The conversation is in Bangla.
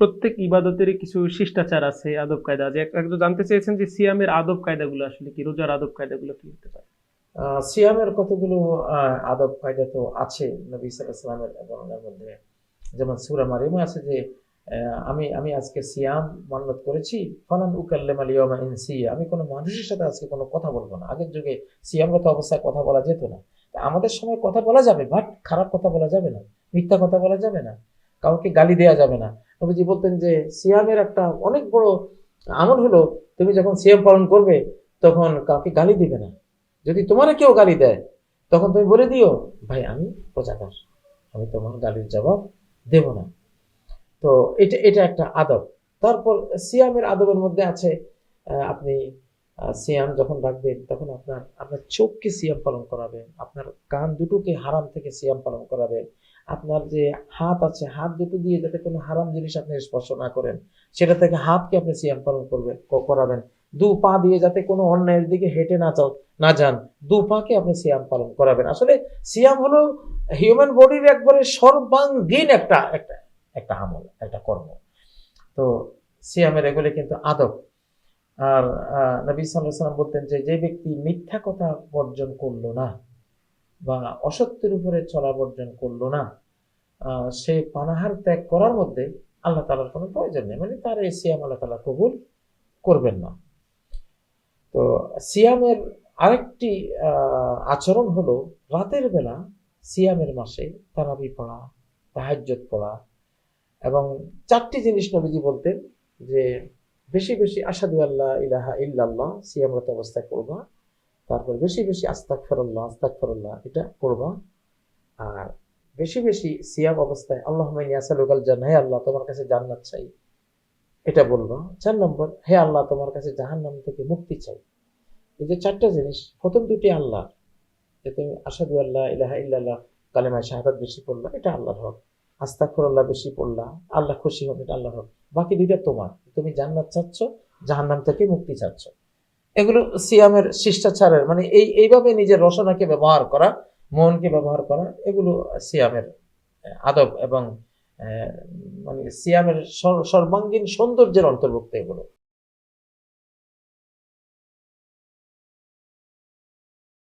প্রত্যেক ইবাদতেরই কিছু শিষ্টাচার আছে, আদব কায়দা আছে। একটু জানতে চেয়েছেন যে সিয়ামের আদব কায়দাগুলো আসলে কি, রোজার আদব কায়দাগুলো কি হতে পারে? সিয়ামের কতগুলো আদব কায়দা তো আছে নবী সাল্লাল্লাহু আলাইহি ওয়াসাল্লামের বর্ণনার মধ্যে। যেমন সূরা মারিয়ামে আছে যে আমি আমি আজকে সিয়াম মান্যত করেছি, ফালান উকাল্লিমাল ইয়াওমা ইনসিয়া, আমি কোনো মানুষের সাথে আজকে কোনো কথা বলবো না। আগের যুগে সিয়ামরত অবস্থায় কথা বলা যেত না। তা আমাদের সময় কথা বলা যাবে, বাট খারাপ কথা বলা যাবে না, মিথ্যা কথা বলা যাবে না, কাউকে গালি দেওয়া যাবে না। নবীজি বলতেন যে সিয়ামের একটা অনেক বড় আমল হলো, তুমি যখন সিয়াম পালন করবে তখন কাউকে গালি দিবে না। যদি তোমার কেউ গালি দেয় তখন তুমি বলে দিও, ভাই আমি প্রজাদার, আমি তোমার গালির জবাব দেব না। তো এটা এটা একটা আদব। তারপর সিয়ামের আদবের মধ্যে আছে আপনি সিয়াম যখন রাখবেন তখন আপনার আপনার চোখকে সিয়াম পালন করাবেন, আপনার কান দুটোকে হারাম থেকে সিয়াম পালন করাবেন, আপনার যে হাত আছে হাত দুটো দিয়ে যাতে কোনো হারাম জিনিস আপনি স্পর্শ না করেন সেটা থেকে হাতকে আপনি সিয়াম পালন করাবেন। দু পা দিয়ে যাতে কোনো অন্যায়ের দিকে হেঁটে না যান, দু পাকে আপনি সিয়াম পালন করাবেন। আসলে সিয়াম হলো হিউম্যান বডির একবারে সর্বাঙ্গীন একটা একটা একটা আমল, একটা কর্ম। তো সিয়ামের এগুলি কিন্তু আদব। আর নবী সাল্লাল্লাহু আলাইহি ওয়াসাল্লাম বলতেন যে যে ব্যক্তি মিথ্যা কথা বর্জন করলো না বা অসত্যের উপরে চলা বর্জন করলো না, সে পানাহার ত্যাগ করার মধ্যে আল্লাহ তাআলার কোনো প্রয়োজন নেই, মানে তার এই সিয়াম আল্লাহ তাআলা কবুল করবেন না। তো সিয়ামের আরেকটি আচরণ হলো রাতের বেলা সিয়ামের মাসে তারাবি পড়া, তাহাজ্জুদ পড়া, এবং চারটি জিনিস নবীজি বলতেন যে বেশি বেশি আশহাদু আল্লা ইলাহা ইল্লাল্লাহ সিয়ামরত অবস্থায় পড়বা, তারপর বেশি বেশি আস্তাগফিরুল্লাহ আস্তাগফিরুল্লাহ এটা পড়বা, আর বেশি বেশি সিয়াম অবস্থায় আল্লাহুম্মা ইন্নী আসআলুকাল জান্নাহ, হে আল্লাহ তোমার কাছে জান্নাত চাই, এটা বলবা। 4 নম্বর, হে আল্লাহ তোমার কাছে জাহান্নাম থেকে মুক্তি চাই। এই যে চারটা জিনিস, প্রথম দুটি আল্লাহ, যে তুমি আশহাদু আল্লা ইলাহা ইল্লাল্লাহ কালেমায়ে শাহাদাত বেশি পড়লা, এটা আল্লাহর হক, আস্তাগফিরুল্লাহ বেশি পড়লা, আল্লাহ খুশি হবে, এটা আল্লাহর হক। বাকি দুইটা তোমার, তুমি জান্নাত চাচ্ছ, জাহান্নাম থেকে মুক্তি চাচ্ছ। এগুলো সিয়ামের শিষ্টাচারের, মানে এইভাবে নিজের রসনাকে ব্যবহার করা, মনকে ব্যবহার করা, এগুলো সিয়ামের আদব এবং মানে সিয়ামের সর্বাঙ্গীন সৌন্দর্যের অন্তর্ভুক্ত এগুলো।